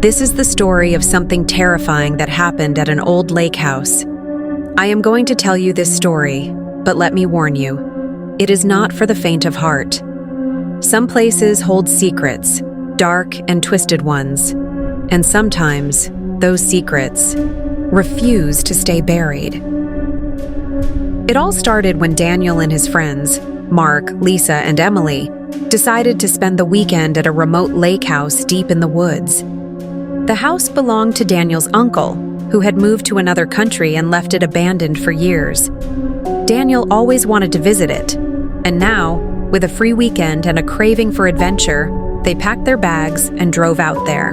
This is the story of something terrifying that happened at an old lake house. I am going to tell you this story, but let me warn you, it is not for the faint of heart. Some places hold secrets, dark and twisted ones, and sometimes those secrets refuse to stay buried. It all started when Daniel and his friends, Mark, Lisa, and Emily, decided to spend the weekend at a remote lake house deep in the woods. The house belonged to Daniel's uncle, who had moved to another country and left it abandoned for years. Daniel always wanted to visit it, and now, with a free weekend and a craving for adventure, they packed their bags and drove out there.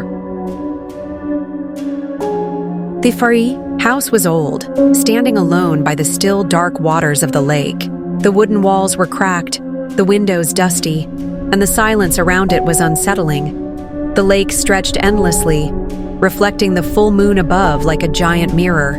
The Fari house was old, standing alone by the still dark waters of the lake. The wooden walls were cracked, the windows dusty, and the silence around it was unsettling. The lake stretched endlessly, reflecting the full moon above like a giant mirror.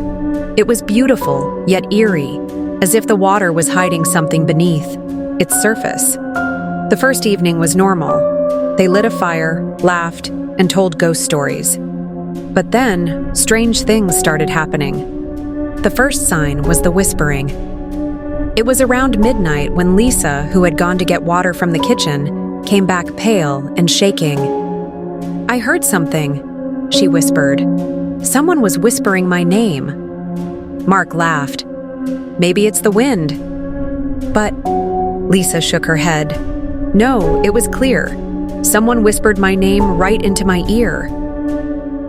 It was beautiful, yet eerie, as if the water was hiding something beneath its surface. The first evening was normal. They lit a fire, laughed, and told ghost stories. But then, strange things started happening. The first sign was the whispering. It was around midnight when Lisa, who had gone to get water from the kitchen, came back pale and shaking. "I heard something," she whispered. "Someone was whispering my name." Mark laughed. "Maybe it's the wind." "But," Lisa shook her head. "No, it was clear. Someone whispered my name right into my ear."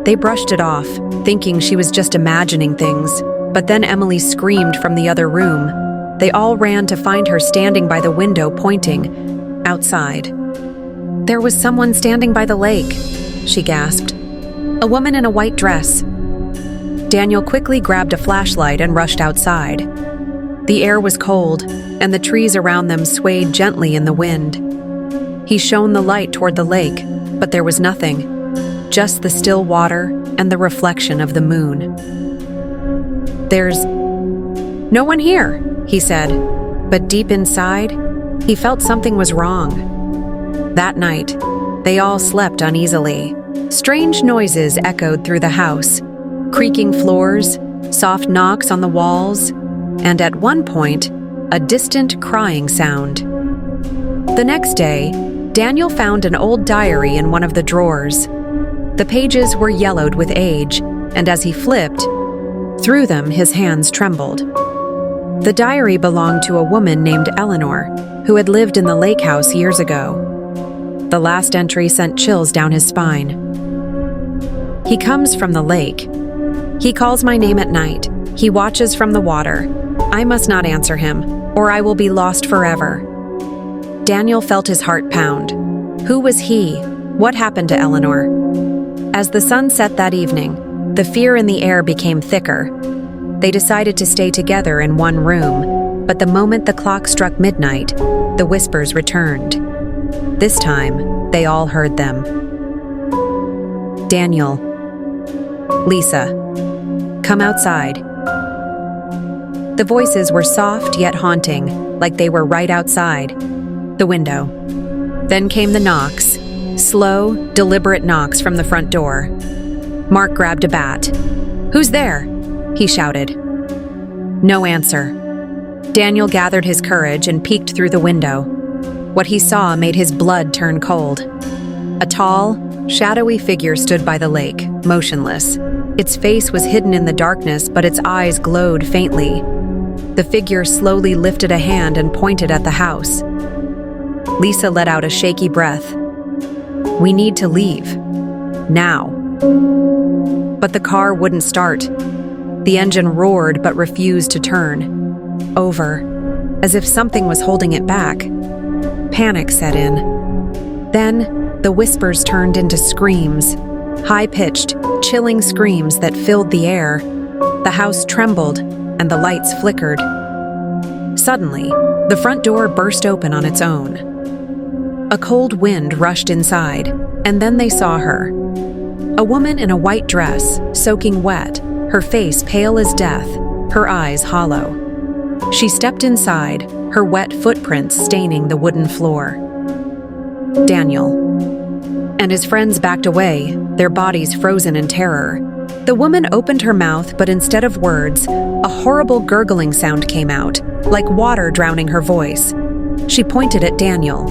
They brushed it off, thinking she was just imagining things. But then Emily screamed from the other room. They all ran to find her standing by the window pointing outside. "There was someone standing by the lake," she gasped. "A woman in a white dress." Daniel quickly grabbed a flashlight and rushed outside. The air was cold, and the trees around them swayed gently in the wind. He shone the light toward the lake, but there was nothing, just the still water and the reflection of the moon. "There's no one here," he said, but deep inside, he felt something was wrong. That night, they all slept uneasily. Strange noises echoed through the house, creaking floors, soft knocks on the walls, and at one point, a distant crying sound. The next day, Daniel found an old diary in one of the drawers. The pages were yellowed with age, and as he flipped through them, his hands trembled. The diary belonged to a woman named Eleanor, who had lived in the lake house years ago. The last entry sent chills down his spine. "He comes from the lake. He calls my name at night. He watches from the water. I must not answer him, or I will be lost forever." Daniel felt his heart pound. Who was he? What happened to Eleanor? As the sun set that evening, the fear in the air became thicker. They decided to stay together in one room, but the moment the clock struck midnight, the whispers returned. This time, they all heard them. "Daniel, Lisa, come outside." The voices were soft yet haunting, like they were right outside the window. Then came the knocks, slow, deliberate knocks from the front door. Mark grabbed a bat. "Who's there?" he shouted. No answer. Daniel gathered his courage and peeked through the window. What he saw made his blood turn cold. A tall, shadowy figure stood by the lake, motionless. Its face was hidden in the darkness, but its eyes glowed faintly. The figure slowly lifted a hand and pointed at the house. Lisa let out a shaky breath. "We need to leave. Now." But the car wouldn't start. The engine roared but refused to turn. Over, as if something was holding it back. Panic set in. Then, the whispers turned into screams. High-pitched, chilling screams that filled the air. The house trembled, and the lights flickered. Suddenly, the front door burst open on its own. A cold wind rushed inside, and then they saw her. A woman in a white dress, soaking wet, her face pale as death, her eyes hollow. She stepped inside, her wet footprints staining the wooden floor. Daniel. And his friends backed away, their bodies frozen in terror. The woman opened her mouth, but instead of words, a horrible gurgling sound came out, like water drowning her voice. She pointed at Daniel.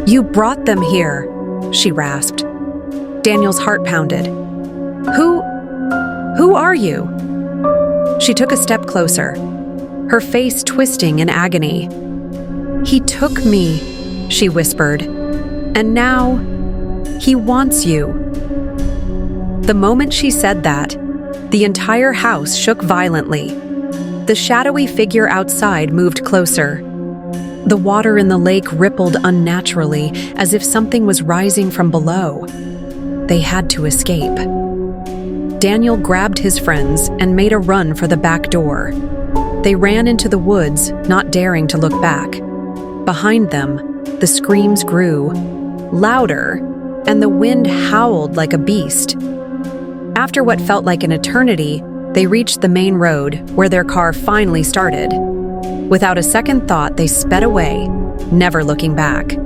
"You brought them here," she rasped. Daniel's heart pounded. Who are you?" She took a step closer, her face twisting in agony. "He took me," she whispered, "and now he wants you." The moment she said that, the entire house shook violently. The shadowy figure outside moved closer. The water in the lake rippled unnaturally, as if something was rising from below. They had to escape. Daniel grabbed his friends and made a run for the back door. They ran into the woods, not daring to look back. Behind them, the screams grew, louder, and the wind howled like a beast. After what felt like an eternity, they reached the main road, where their car finally started. Without a second thought, they sped away, never looking back.